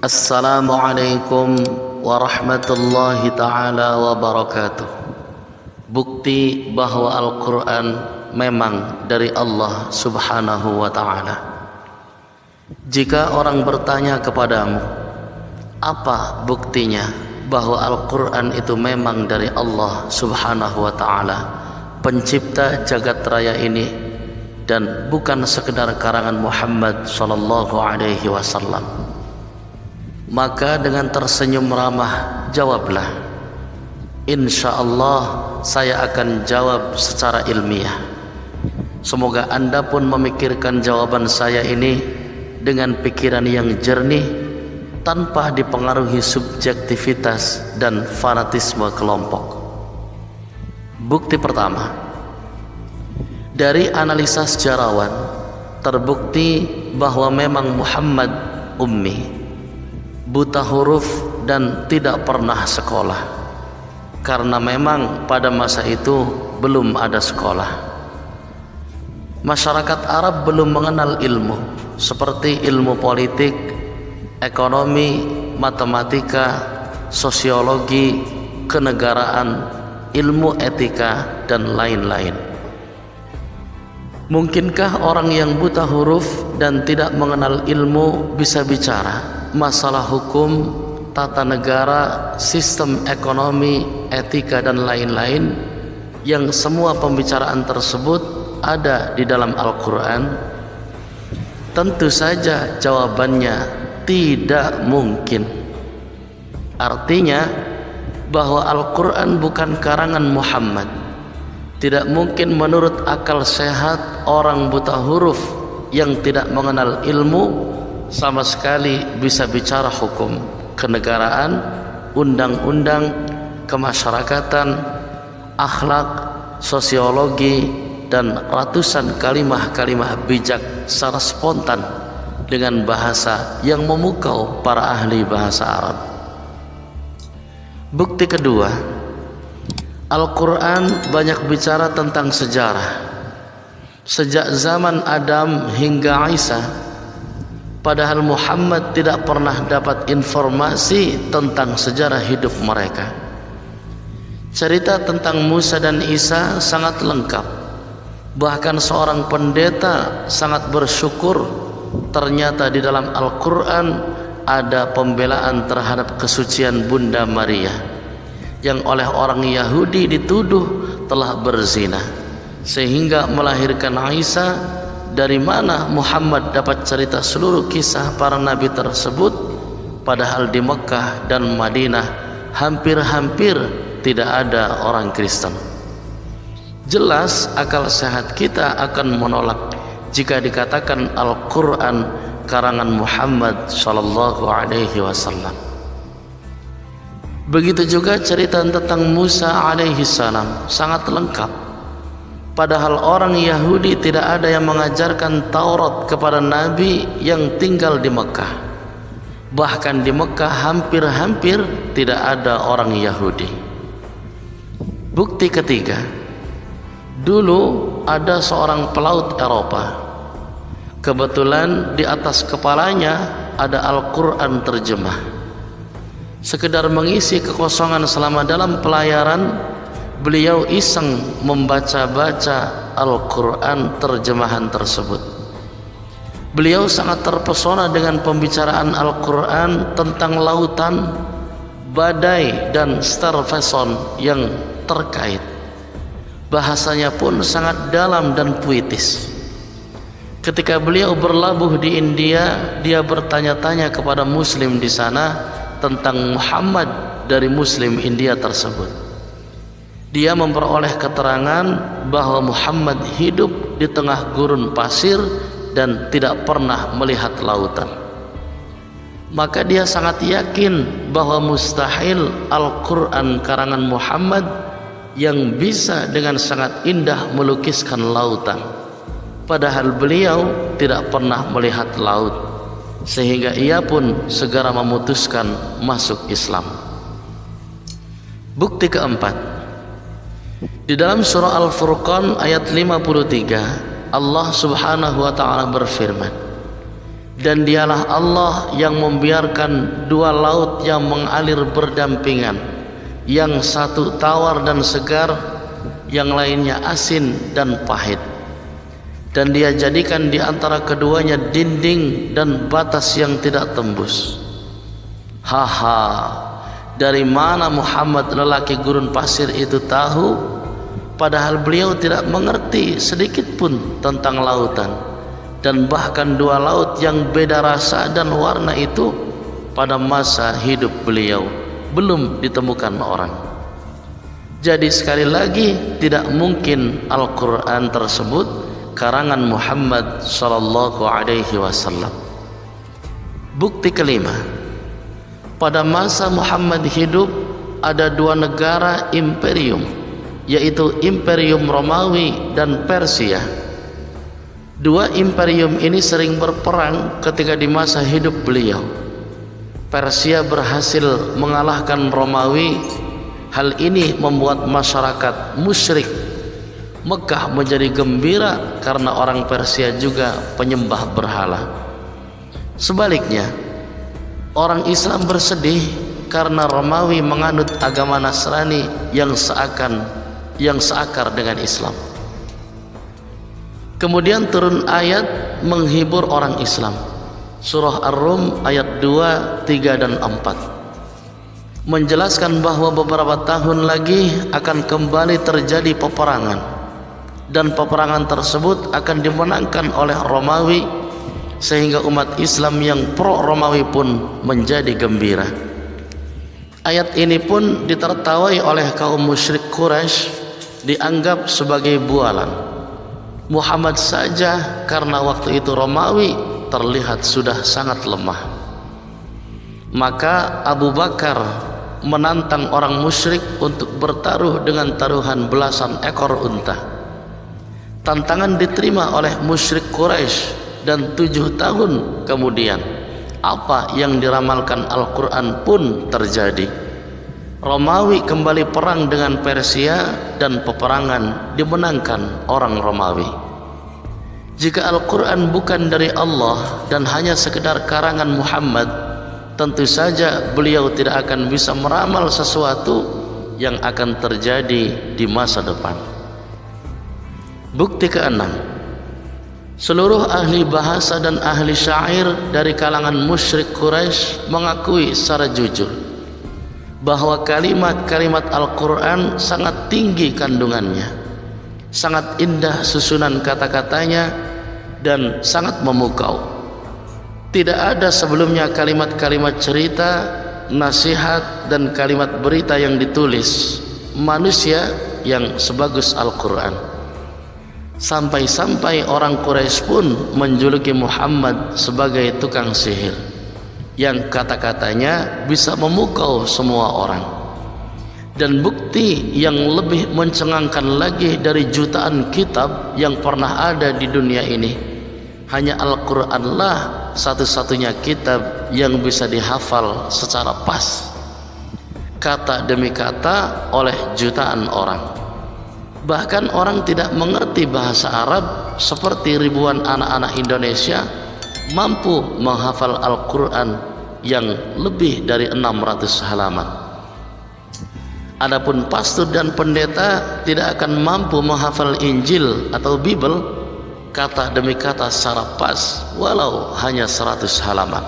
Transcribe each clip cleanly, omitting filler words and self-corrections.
Assalamualaikum warahmatullahi ta'ala wabarakatuh. Bukti bahwa Al-Quran memang dari Allah subhanahu wa ta'ala. Jika orang bertanya kepadamu, apa buktinya bahwa Al-Quran itu memang dari Allah subhanahu wa ta'ala, pencipta jagat raya ini, dan bukan sekedar karangan Muhammad sallallahu alaihi wasallam, maka dengan tersenyum ramah jawablah, insyaallah saya akan jawab secara ilmiah. Semoga Anda pun memikirkan jawaban saya ini dengan pikiran yang jernih, tanpa dipengaruhi subjektivitas dan fanatisme kelompok. Bukti pertama, dari analisa sejarawan terbukti bahwa memang Muhammad ummi, buta huruf dan tidak pernah sekolah, karena memang pada masa itu belum ada sekolah. Masyarakat Arab belum mengenal ilmu seperti ilmu politik, ekonomi, matematika, sosiologi, kenegaraan, ilmu etika, dan lain-lain. Mungkinkah orang yang buta huruf dan tidak mengenal ilmu bisa bicara masalah hukum, tata negara, sistem ekonomi, etika, dan lain-lain, yang semua pembicaraan tersebut ada di dalam Al-Quran? Tentu saja jawabannya tidak mungkin. Artinya bahwa Al-Quran bukan karangan Muhammad. Tidak mungkin menurut akal sehat orang buta huruf yang tidak mengenal ilmu sama sekali bisa bicara hukum, kenegaraan, undang-undang, kemasyarakatan, akhlak, sosiologi, dan ratusan kalimah-kalimah bijak secara spontan dengan bahasa yang memukau para ahli bahasa Arab. Bukti kedua, Al-Quran banyak bicara tentang sejarah. Sejak zaman Adam hingga Isa, padahal Muhammad tidak pernah dapat informasi tentang sejarah hidup mereka. Cerita tentang Musa dan Isa sangat lengkap. Bahkan seorang pendeta sangat bersyukur ternyata di dalam Al-Quran ada pembelaan terhadap kesucian Bunda Maria, yang oleh orang Yahudi dituduh telah berzina sehingga melahirkan Isa. Dari mana Muhammad dapat cerita seluruh kisah para nabi tersebut, padahal di Mekah dan Madinah hampir-hampir tidak ada orang Kristen? Jelas akal sehat kita akan menolak jika dikatakan Al-Quran karangan Muhammad sallallahu alaihi wasallam. Begitu juga cerita tentang Musa alaihi salam sangat lengkap, padahal orang Yahudi tidak ada yang mengajarkan Taurat kepada Nabi yang tinggal di Mekah. Bahkan di Mekah hampir-hampir tidak ada orang Yahudi. Bukti ketiga, dulu ada seorang pelaut Eropa. Kebetulan di atas kepalanya ada Al-Quran terjemah. Sekedar mengisi kekosongan selama dalam pelayaran, beliau iseng membaca-baca Al-Quran terjemahan tersebut. Beliau sangat terpesona dengan pembicaraan Al-Quran tentang lautan, badai, dan starvation yang terkait. Bahasanya pun sangat dalam dan puitis. Ketika beliau berlabuh di India, dia bertanya-tanya kepada muslim di sana tentang Muhammad dari muslim India tersebut. Dia memperoleh keterangan bahwa Muhammad hidup di tengah gurun pasir dan tidak pernah melihat lautan. Maka dia sangat yakin bahwa mustahil Al-Quran karangan Muhammad yang bisa dengan sangat indah melukiskan lautan, padahal beliau tidak pernah melihat laut. Sehingga ia pun segera memutuskan masuk Islam. Bukti keempat, di dalam surah Al-Furqan ayat 53, Allah subhanahu wa ta'ala berfirman, Dan dialah Allah yang membiarkan dua laut yang mengalir berdampingan, yang satu tawar dan segar, yang lainnya asin dan pahit. Dan Dia jadikan di antara keduanya dinding dan batas yang tidak tembus. Haha, dari mana Muhammad lelaki gurun pasir itu tahu, padahal beliau tidak mengerti sedikit pun tentang lautan. Dan bahkan dua laut yang beda rasa dan warna itu pada masa hidup beliau belum ditemukan orang. Jadi sekali lagi, tidak mungkin Al-Quran tersebut karangan Muhammad sallallahu alaihi wasallam. Bukti kelima, pada masa Muhammad hidup ada dua negara imperium, yaitu Imperium Romawi dan Persia. Dua imperium ini sering berperang ketika di masa hidup beliau. Persia berhasil mengalahkan Romawi. Hal ini membuat masyarakat musyrik Mekah menjadi gembira karena orang Persia juga penyembah berhala. Sebaliknya, orang Islam bersedih karena Romawi menganut agama Nasrani yang seakar dengan Islam. Kemudian turun ayat menghibur orang Islam. Surah Ar-Rum ayat 2, 3 dan 4 menjelaskan bahwa beberapa tahun lagi akan kembali terjadi peperangan, dan peperangan tersebut akan dimenangkan oleh Romawi, sehingga umat Islam yang pro Romawi pun menjadi gembira. Ayat ini pun ditertawai oleh kaum musyrik Quraisy, dianggap sebagai bualan. Muhammad saja karena waktu itu Romawi terlihat sudah sangat lemah. Maka Abu Bakar menantang orang musyrik untuk bertaruh dengan taruhan belasan ekor unta. Tantangan diterima oleh musyrik Quraisy, dan 7 tahun kemudian apa yang diramalkan Al-Quran pun terjadi. Romawi kembali perang dengan Persia, dan peperangan dimenangkan orang Romawi. Jika Al-Quran bukan dari Allah dan hanya sekedar karangan Muhammad, tentu saja beliau tidak akan bisa meramal sesuatu yang akan terjadi di masa depan. Bukti keenam, seluruh ahli bahasa dan ahli syair dari kalangan musyrik Quraisy mengakui secara jujur bahwa kalimat-kalimat Al-Quran sangat tinggi kandungannya, sangat indah susunan kata-katanya, dan sangat memukau. Tidak ada sebelumnya kalimat-kalimat cerita, nasihat, dan kalimat berita yang ditulis manusia yang sebagus Al-Quran. Sampai-sampai orang Quraisy pun menjuluki Muhammad sebagai tukang sihir, yang kata-katanya bisa memukau semua orang. Dan bukti yang lebih mencengangkan lagi dari jutaan kitab yang pernah ada di dunia ini, hanya Al-Quranlah satu-satunya kitab yang bisa dihafal secara pas, kata demi kata, oleh jutaan orang. Bahkan orang tidak mengerti bahasa Arab seperti ribuan anak-anak Indonesia mampu menghafal Al-Quran yang lebih dari 600 halaman. Adapun pastor dan pendeta tidak akan mampu menghafal Injil atau Bible kata demi kata secara pas, walau hanya 100 halaman.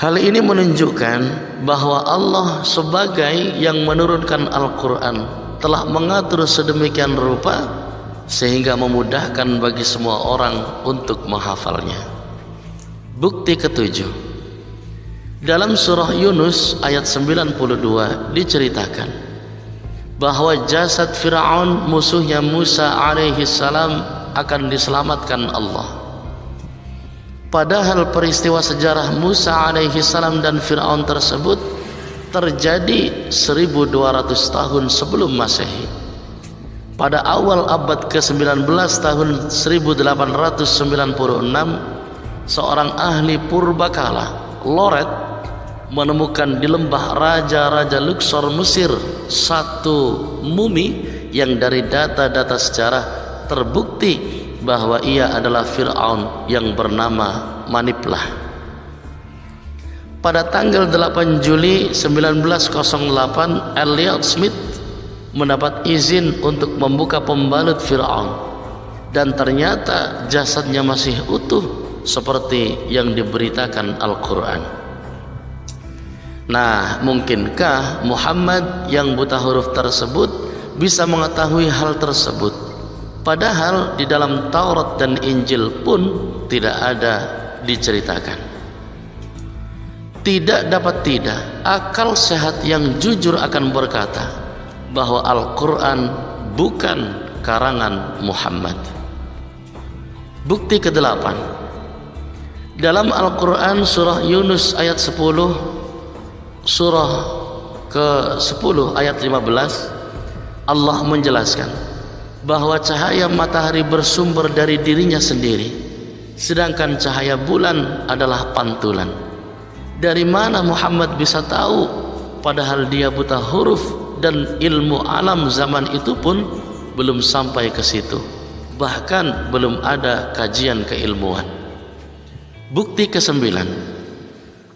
Hal ini menunjukkan bahwa Allah sebagai yang menurunkan Al-Quran telah mengatur sedemikian rupa sehingga memudahkan bagi semua orang untuk menghafalnya. Bukti ketujuh, dalam surah Yunus ayat 92 diceritakan bahwa jasad Fir'aun musuhnya Musa alaihi salam akan diselamatkan Allah. Padahal peristiwa sejarah Musa alaihi salam dan Fir'aun tersebut terjadi 1200 tahun sebelum Masehi. Pada awal abad ke-19 tahun 1896, seorang ahli purbakala, Loret, menemukan di lembah raja-raja Luxor Mesir satu mumi yang dari data-data sejarah terbukti bahwa ia adalah Fir'aun yang bernama Maniplah. Pada tanggal 8 Juli 1908, Elliot Smith mendapat izin untuk membuka pembalut Fir'aun, dan ternyata jasadnya masih utuh seperti yang diberitakan Al-Quran. Nah, mungkinkah Muhammad yang buta huruf tersebut bisa mengetahui hal tersebut, padahal di dalam Taurat dan Injil pun tidak ada diceritakan? Tidak dapat tidak, akal sehat yang jujur akan berkata bahwa Al-Quran bukan karangan Muhammad. Bukti ke-8, dalam Al-Quran surah Yunus ayat 10, surah ke-10 ayat 15, Allah menjelaskan bahwa cahaya matahari bersumber dari dirinya sendiri, sedangkan cahaya bulan adalah pantulan. Dari mana Muhammad bisa tahu, padahal dia buta huruf dan ilmu alam zaman itu pun belum sampai ke situ, bahkan belum ada kajian keilmuan. Bukti ke-9,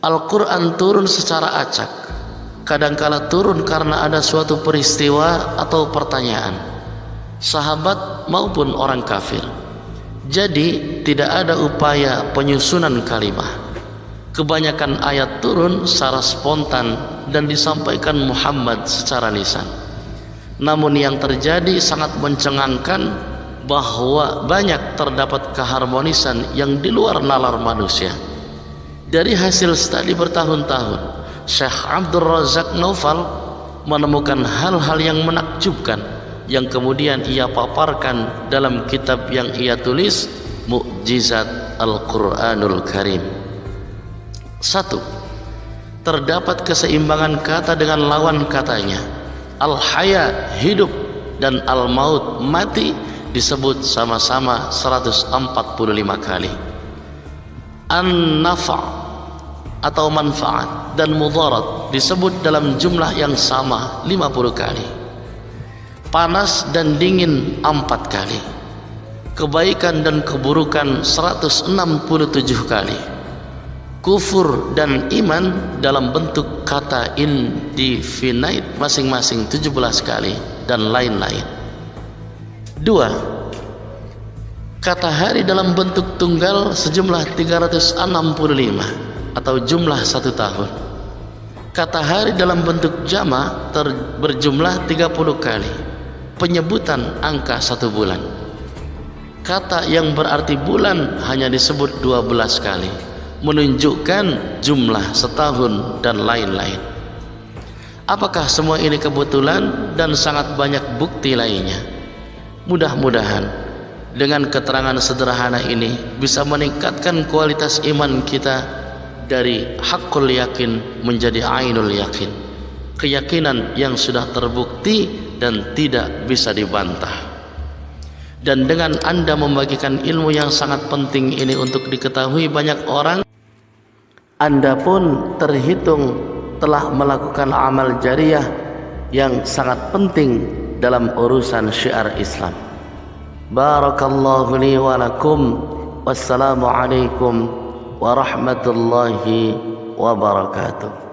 Al-Quran turun secara acak, kadangkala turun karena ada suatu peristiwa atau pertanyaan, sahabat maupun orang kafir. Jadi tidak ada upaya penyusunan kalimah. Kebanyakan ayat turun secara spontan dan disampaikan Muhammad secara lisan. Namun yang terjadi sangat mencengangkan, bahwa banyak terdapat keharmonisan yang di luar nalar manusia. Dari hasil studi bertahun-tahun, Syekh Abdul Razak Naufal menemukan hal-hal yang menakjubkan yang kemudian ia paparkan dalam kitab yang ia tulis, Mukjizat Al-Quranul Karim. 1. Terdapat keseimbangan kata dengan lawan katanya. Al-Haya hidup dan Al-Maut mati disebut sama-sama 145 kali. An-Nafa' atau manfaat dan mudarat disebut dalam jumlah yang sama 50 kali. Panas dan dingin 4 kali. Kebaikan dan keburukan 167 kali. Kufur dan iman dalam bentuk kata indefinite masing-masing 17 kali, dan lain-lain. 2. Kata hari dalam bentuk tunggal sejumlah 365 atau jumlah 1 tahun. Kata hari dalam bentuk jama berjumlah 30 kali, penyebutan angka 1 bulan. Kata yang berarti bulan hanya disebut 12 kali, menunjukkan jumlah setahun dan lain-lain. Apakah semua ini kebetulan dan sangat banyak bukti lainnya? Mudah-mudahan dengan keterangan sederhana ini bisa meningkatkan kualitas iman kita dari haqqul yakin menjadi ainul yakin, keyakinan yang sudah terbukti dan tidak bisa dibantah. Dan dengan Anda membagikan ilmu yang sangat penting ini untuk diketahui banyak orang, Anda pun terhitung telah melakukan amal jariah yang sangat penting dalam urusan syiar Islam. Barakallahu li wa lakum. Wassalamu alaikum warahmatullahi wabarakatuh.